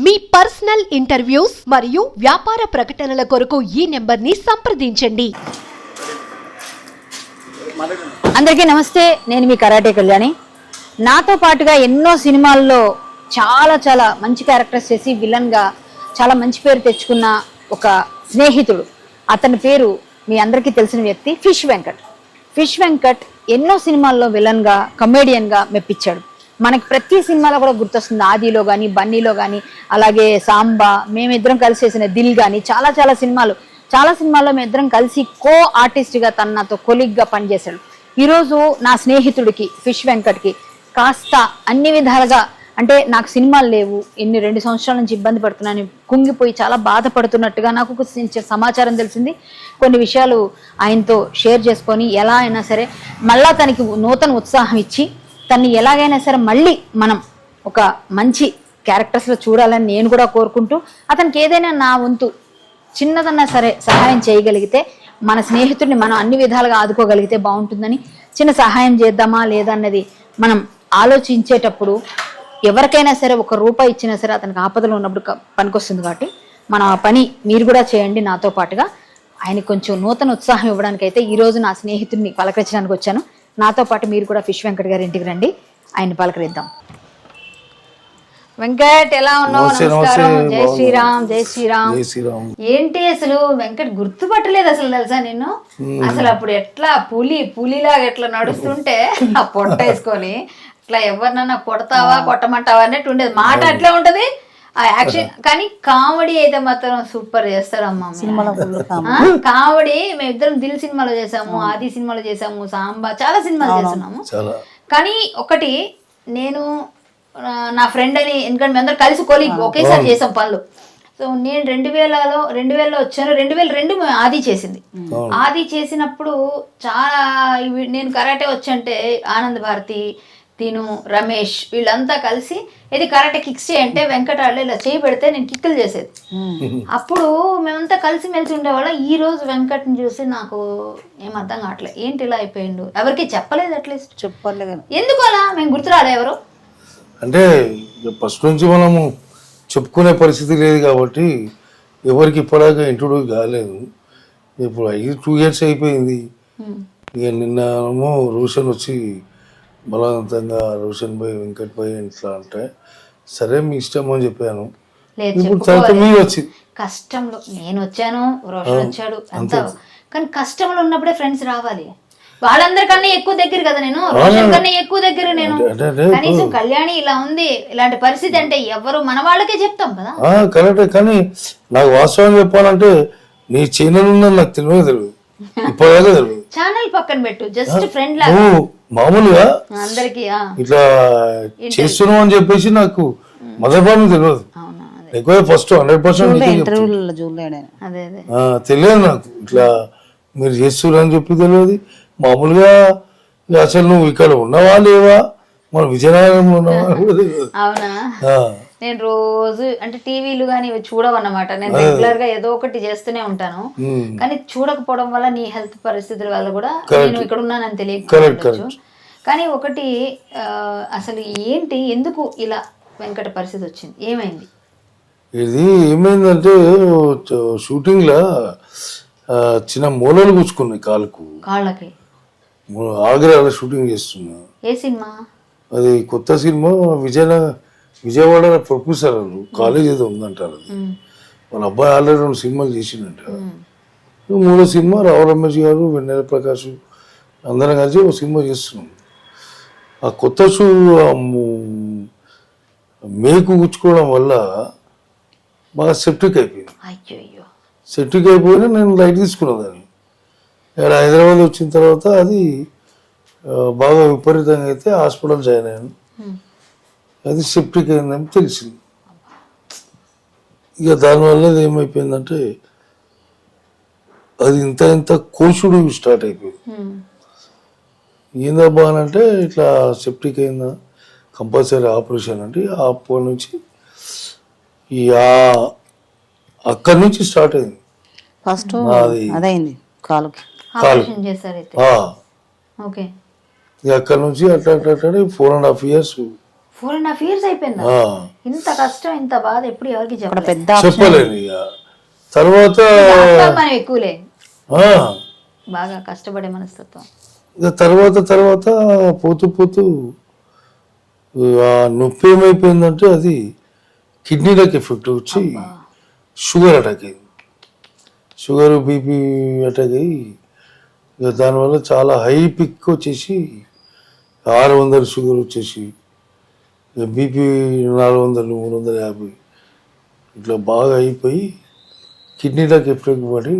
మీ personal interviews మరియు వ్యాపార ప్రకటనల కొరకు ఈ నెంబర్ని సంప్రదించండి. అందరికీ నమస్తే, నేను మీ కరాటే కళ్యాణి. నాతో పాటుగా ఎన్నో సినిమాల్లో చాలా మంచి క్యారెక్టర్స్ చేసి విలన్గా చాలా మంచి పేరు తెచ్చుకున్న ఒక స్నేహితుడు. అతని పేరు మీ అందరికీ తెలిసిన వ్యక్తి ఫిష్ వెంకట్. ఫిష్ వెంకట్ ఎన్నో సినిమాల్లో విలన్గా, కమేడియన్గా మెప్పించాడు. మనకి ప్రతి సినిమాలో కూడా గుర్తొస్తుంది. ఆదిలో కానీ, బన్నీలో కానీ, అలాగే సాంబా, మేమిద్దరం కలిసి చేసిన దిల్ కానీ చాలా సినిమాల్లో మేమిద్దరం కలిసి కో ఆర్టిస్ట్గా నాతో కొలిగ్గా పనిచేశాడు. ఈరోజు నా స్నేహితుడికి ఫిష్ వెంకట్కి కాస్త అన్ని విధాలుగా, అంటే నాకు సినిమాలు లేవు, 2 సంవత్సరాల నుంచి ఇబ్బంది పడుతున్నాను, కుంగిపోయి చాలా బాధపడుతున్నట్టుగా నాకు ఒక సమాచారం తెలిసింది. కొన్ని విషయాలు ఆయనతో షేర్ చేసుకొని ఎలా అయినా సరే మళ్ళా తనకి నూతన ఉత్సాహం ఇచ్చి తన్ని ఎలాగైనా సరే మళ్ళీ మనం ఒక మంచి క్యారెక్టర్స్లో చూడాలని నేను కూడా కోరుకుంటూ, అతనికి ఏదైనా నా వంతు చిన్నదన్నా సరే సహాయం చేయగలిగితే, మన స్నేహితుడిని మనం అన్ని విధాలుగా ఆదుకోగలిగితే బాగుంటుందని, చిన్న సహాయం చేద్దామా లేదా అన్నది మనం ఆలోచించేటప్పుడు ఎవరికైనా సరే ₹1 ఇచ్చినా సరే అతనికి ఆపదలు ఉన్నప్పుడు పనికొస్తుంది. కాబట్టి మనం ఆ పని మీరు కూడా చేయండి నాతో పాటుగా. ఆయన కొంచెం నూతన ఉత్సాహం ఇవ్వడానికైతే ఈరోజు నా స్నేహితుడిని పలకరించడానికి వచ్చాను. నాతో పాటు మీరు కూడా ఫిష్ వెంకట్ గారి ఇంటికి రండి, ఆయన పలకరిద్దాం. వెంకట్, ఎలా ఉన్నావు? నమస్కారం. జై శ్రీరామ్. జై శ్రీరామ్. ఏంటి అసలు వెంకట్ గుర్తుపట్టలేదు అసలు, తెలుసా నిన్ను? అసలు అప్పుడు ఎట్లా పులిలాగా ఎట్లా నడుస్తుంటే ఆ పొట్ట వేసుకొని ఇట్లా ఎవరినన్నా కొడతావా కొట్టమంటావా అన్నట్టు ఉండేది. మాట అట్లా ఉంటది, ఆ యాక్షన్. కానీ కామెడీ అయితే మాత్రం సూపర్ చేస్తాడమ్మా. కామెడీ మేమిద్దరం దిల్ సినిమాలో చేసాము, ఆది సినిమాలో చేసాము, సాంబా, చాలా సినిమాలు చేస్తున్నాము. కానీ ఒకటి, నేను నా ఫ్రెండ్ అని, ఎందుకంటే మేమందరం కలిసి కొలీగ్ ఒకేసారి చేసాం పనులు. సో నేను 2000లో వచ్చాను. 2002 ఆది చేసింది. ఆది చేసినప్పుడు చాలా నేను కరాటే వచ్చంటే ఆనంద్ భారతి, తిను, రమేష్ వీళ్ళంతా కలిసి ఇది కరాటే కిక్స్ చేయంటే వెంకటాళ్ళు ఇలా చేయి పెడితే నేను కిక్కులు చేసేది. అప్పుడు మేమంతా కలిసి మెలిసి ఉండేవాళ్ళం. ఈ రోజు వెంకట్ని చూసి నాకు ఏం అర్థం కావట్లేదు, ఏంటి ఇలా అయిపోయిండు. ఎవరికి చెప్పలేదు, అట్లీస్ట్ చెప్పలేదు. ఎందుకు అలా మేము గుర్తురాలే ఎవరు అంటే ఫస్ట్ నుంచి మనము చెప్పుకునే పరిస్థితి లేదు కాబట్టి ఎవరికి ఇప్పటిదాకా ఇంట్రొడ్యూస్ కాలేదు. ఇప్పుడు 2 years అయిపోయింది. ఇక నిన్నేమో రోషన్ వచ్చి బలవంతంగా రోషన్ భాయ్, వెంకట్ భాయ్ ఇట్లా అంటే సరే మీ ఇష్టం అని చెప్పాను. కష్టంలో నేను వచ్చాను, రోషన్ వచ్చాడు అంతా. కానీ కష్టంలో ఉన్నప్పుడే ఫ్రెండ్స్ రావాలి. వాళ్ళందరికన్నా ఎక్కువ దగ్గర కదా నేను, రోషన్ కన్నా ఎక్కువ దగ్గర నేను. కనీసం కళ్యాణి ఇలా ఉంది, ఇలాంటి పరిస్థితి అంటే ఎవరు మన వాళ్ళకే చెప్తాం కదా. కరెక్టే. కానీ నాకు వాస్తవం చెప్పాలంటే నీ ఛానల్ ఉందని నాకు తెలియదు, ఇప్పటిదాకా తెలియదు. ఛానల్ పక్కన పెట్టు, జస్ట్ ఫ్రెండ్ లాగా మామూలుగా అందరికి ఇట్లా చేస్తున్నావు అని చెప్పేసి నాకు మొదటి తెలియదు. ఎక్కువ ఫస్ట్ 100% తెలియదు నాకు. ఇట్లా మీరు చేస్తున్నారు అని చెప్పి తెలియదు. మామూలుగా అసలు నువ్వు ఇక్కడ ఉన్నావా లేవా, మన విజయనగరంలో ఉన్నావా? అవునా? నేను రోజు అంటే టీవీలు కానీ చూడవన్నమాట. నేను రెగ్యులర్ గా ఏదో ఒకటి చేస్తూనే ఉంటాను. కానీ చూడకపోవడం వల్ల నీ హెల్త్ పరిస్థితుల వల్ల కూడా నేను ఇక్కడ ఉన్నానని తెలియకపోవచ్చు. కానీ ఒకటి, అసలు ఏంటి, ఎందుకు ఇలా వెంకట పరిస్థితి వచ్చింది, ఏమైంది? ఇది ఏమైందంటే షూటింగ్ లా చిన్న మూలలు కూర్చుకున్నాయి కాళ్ళకి. ఆగ్రాలో షూటింగ్ చేస్తున్నా. ఏ సినిమా అది? కొత్త సినిమా. విజయవాడ ప్రొఫెసర్ కాలేజ్ ఏదో ఉందంటారు. వాళ్ళ అబ్బాయి ఆల్రెడీ 2 సినిమాలు చేసిందంట. 3వ సినిమా రావు రమేష్ గారు, వెన్నెల ప్రకాష్ అందరం కలిసి ఒక సినిమా చేస్తున్నాం. ఆ కొత్త షూ మేకు గుచ్చుకోవడం వల్ల బాగా సెప్టిక్ అయిపోయింది. సెప్టిక్ అయిపోయినా నేను లైట్ తీసుకున్నాను దాన్ని. ఇక్కడ హైదరాబాద్ వచ్చిన తర్వాత అది బాగా విపరీతంగా అయితే హాస్పిటల్ జాయిన్ అయ్యాను. అది సెప్టిక్ అయిందని తెలిసింది. ఇక దానివల్ల ఏమైపోయిందంటే అది ఇంత కోసుడు స్టార్ట్ అయిపోయింది. ఏందబ్బా అని అంటే ఇట్లా సెప్టిక్ అయిందా, కంపల్సరీ ఆపరేషన్ అంటే అప్పటి నుంచి అక్కడి నుంచి స్టార్ట్ అయింది. ఫస్ట్ అదైంది కాలుకి. అక్కడ నుంచి అట్లా 4.5 years 4.5 years అయిపోయిందా? ఆ, ఇంత కష్టం ఇంత బాధ ఎప్పుడు ఎవరికి చెప్పడం పెద్ద చెప్పలేను ఇక. తర్వాత మనం ఎక్కువలే ఆ, బాగా కష్టపడే మనస్తత్వం. ఇక తర్వాత పోతూ ఆ నొప్పి ఏమైపోయిందంటే అది కిడ్నీలకు ఎఫెక్ట్ వచ్చి షుగర్ అటాక్ అయింది. షుగర్ బీపీ అటాక్ అయ్యి ఇక దానివల్ల చాలా హై పిక్ వచ్చేసి 600 షుగర్ వచ్చేసి బీపీ 400 350 ఇట్లా బాగా అయిపోయి కిడ్నీలకు ఎఫెక్ట్ పడి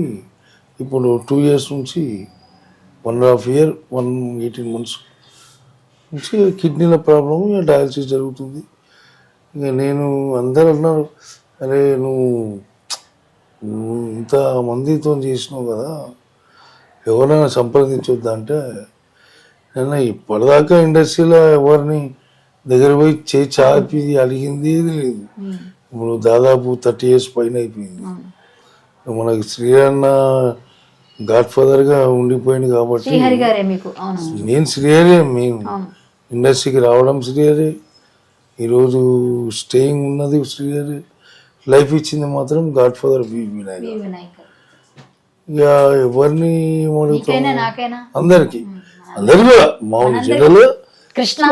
ఇప్పుడు 2 years నుంచి 1.5 year 18 months నుంచి కిడ్నీల ప్రాబ్లం ఇక డయాలసిస్ జరుగుతుంది. ఇక నేను అందరూ అన్నారు, అరే నువ్వు ఇంత మందితో చేసినావు కదా, ఎవరైనా సంప్రదించొద్దా అంటే, నేను ఇప్పటిదాకా ఇండస్ట్రీలో ఎవరిని దగ్గర పోయి చేయి చాపి అడిగింది ఏది లేదు. ఇప్పుడు దాదాపు 30 years పైన అయిపోయింది. మనకి శ్రీహరన్న గాడ్ ఫాదర్గా ఉండిపోయింది కాబట్టి శ్రీహరి గారే మీకు? అవును. నేను శ్రీహరి, మేము ఇండస్ట్రీకి రావడం శ్రీహరి, ఈరోజు స్టేయింగ్ ఉన్నది శ్రీహరి, లైఫ్ ఇచ్చింది మాత్రం గాడ్ ఫాదర్ వి వినాయక్. ఇక ఎవరిని అందరికి కూడా మామూలు జనరల్ కృష్ణ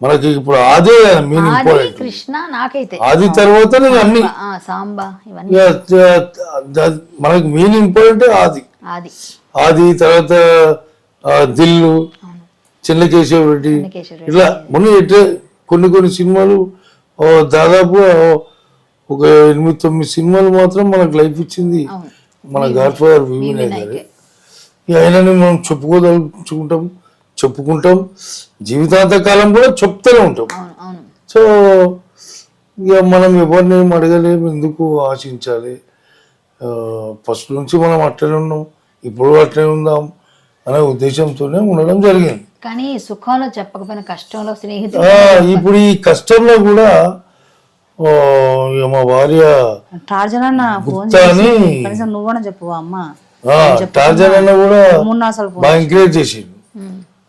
మనకి ఇప్పుడు అదే మెయిన్ ఇంపార్టెంట్. కృష్ణ నాకైతే ఆది తర్వాత అన్ని సాంబా ఇవన్నీ మనకి మెయిన్ ఇంపార్టెంట్ ఆది తర్వాత దిల్లు, చిన్నకేశవ రెడ్డి, ఇట్లా కొన్ని సినిమాలు దాదాపు ఒక 8-9 సినిమాలు మాత్రం మనకు లైఫ్ ఇచ్చింది మన గాడ్ ఫాదర్ వి వినాయక్ గారు. ఆయనని మనం చెప్పుకుంటాం జీవితాంత కాలం కూడా చెప్తూనే ఉంటాం. సో ఇక మనం ఎవరిని అడగలేము, ఎందుకు ఆశించాలి. ఫస్ట్ నుంచి మనం అట్లనే ఉన్నాం, ఇప్పుడు అట్లనే ఉందాం అనే ఉద్దేశంతోనే ఉండడం జరిగింది. కానీ సుఖంలో చెప్పకపోయినా కష్టంలో స్నేహితులు ఇప్పుడు ఈ కష్టంలో కూడా మా భార్య టార్జన్ అన్న నువ్వు కూడా చెప్పు అమ్మ, టార్జన్ అన్న కూడా బాగా ఎంకరేజ్ చేసిండు.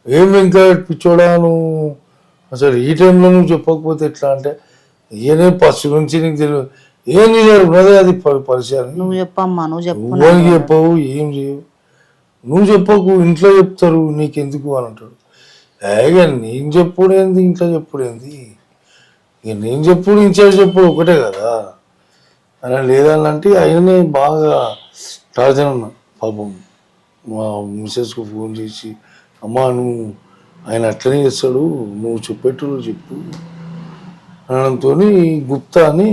ఏం వెంకట్ పిచ్చోడా నువ్వు అసలు ఈ టైంలో నువ్వు చెప్పకపోతే ఎట్లా అంటే, ఈయనే ఫస్ట్ నుంచి నీకు తెలియదు ఏం చేయాలి ఉన్నదే అది పరిచయం. నువ్వు చెప్పమ్మా, నువ్వు చెప్పవు, ఏం చేయవు, నువ్వు చెప్పకు, ఇంట్లో చెప్తారు నీకెందుకు అని అంటాడు. ఇక నేను చెప్పుడు ఏంది, ఇంట్లో చెప్పుడు ఏంది, ఇక నేను చెప్పుడు ఇన్ఛార్జ్ చెప్పుడు ఒకటే కదా అలా లేదనంటే ఆయననే బాగా టార్చర్ అన్న. పాపం మా మిస్సెస్కు ఫోన్ చేసి, అమ్మా నువ్వు ఆయన అట్లనే చేస్తాడు, నువ్వు చెప్పేట్టు చెప్పు అనడంతో గుప్తా అని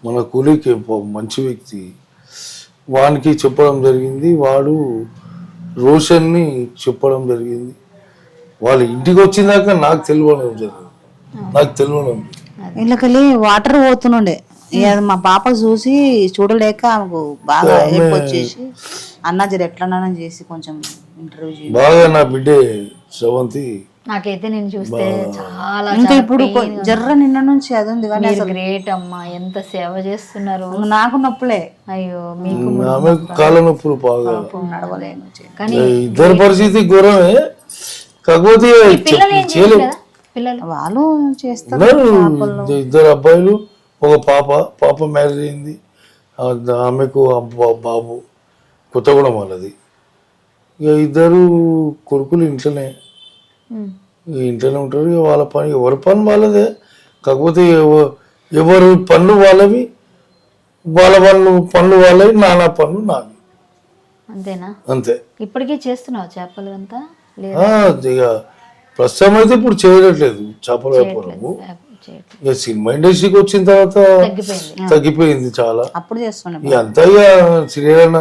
మన కూలీకి మంచి వ్యక్తి వానికి చెప్పడం జరిగింది. వాడు రోషన్ని చెప్పడం జరిగింది. వాళ్ళు ఇంటికి వచ్చిందాక నాకు తెలియడం జరిగింది. ఇళ్ళకెళ్ళి వాటర్ పోతుండే, మా పాప చూసి చూడలేక ఆమెకు బాగా ఏడుపు వచ్చేసి అన్న జర ఎట్లన్నా చేసి కొంచెం ఇంటర్వ్యూ బాగా నా బిడ్డే శ్రవంతి నాకైతే నేను చూస్తే చాలా ఇంకా ఇప్పుడు జర్ర నిన్న నుంచి అది ఉంది కానీ గ్రేట్ అమ్మా, ఎంత సేవ చేస్తున్నారు. నాకు నొప్పులే, అయ్యో మీకు ఆమె కాళ్ళ నొప్పులు బాగా, నడవలేను. కానీ ఇద్దరు పరిస్థితి ఘోరమే. కాకపోతే పిల్లలు వాళ్ళు చేస్తారు. ఇద్దరు అబ్బాయిలు, ఒక పాప మ్యారేజ్ అయింది, ఆమెకు బాబు కొత్తగూడెం వాళ్ళది. ఇక ఇద్దరు కొడుకులు ఇంట్లోనే ఉంటారు. ఇక వాళ్ళ పని ఎవరి పని వాళ్ళదే. కాకపోతే ఎవరు పనులు వాళ్ళవి, వాళ్ళ పనులు వాళ్ళవి, నానా పనులు నావి. అంతేనా? అంతే. ఇప్పటికే చేస్తున్నావు చేపలు అంతా? ఇక ప్రస్తుతం అయితే ఇప్పుడు చేయట్లేదు చేపల వ్యాపారము. ఇక సినిమా ఇండస్ట్రీకి వచ్చిన తర్వాత తగ్గిపోయింది చాలా. అప్పుడు చేస్తున్నాం ఇక అంతా ఇక శ్రీరణ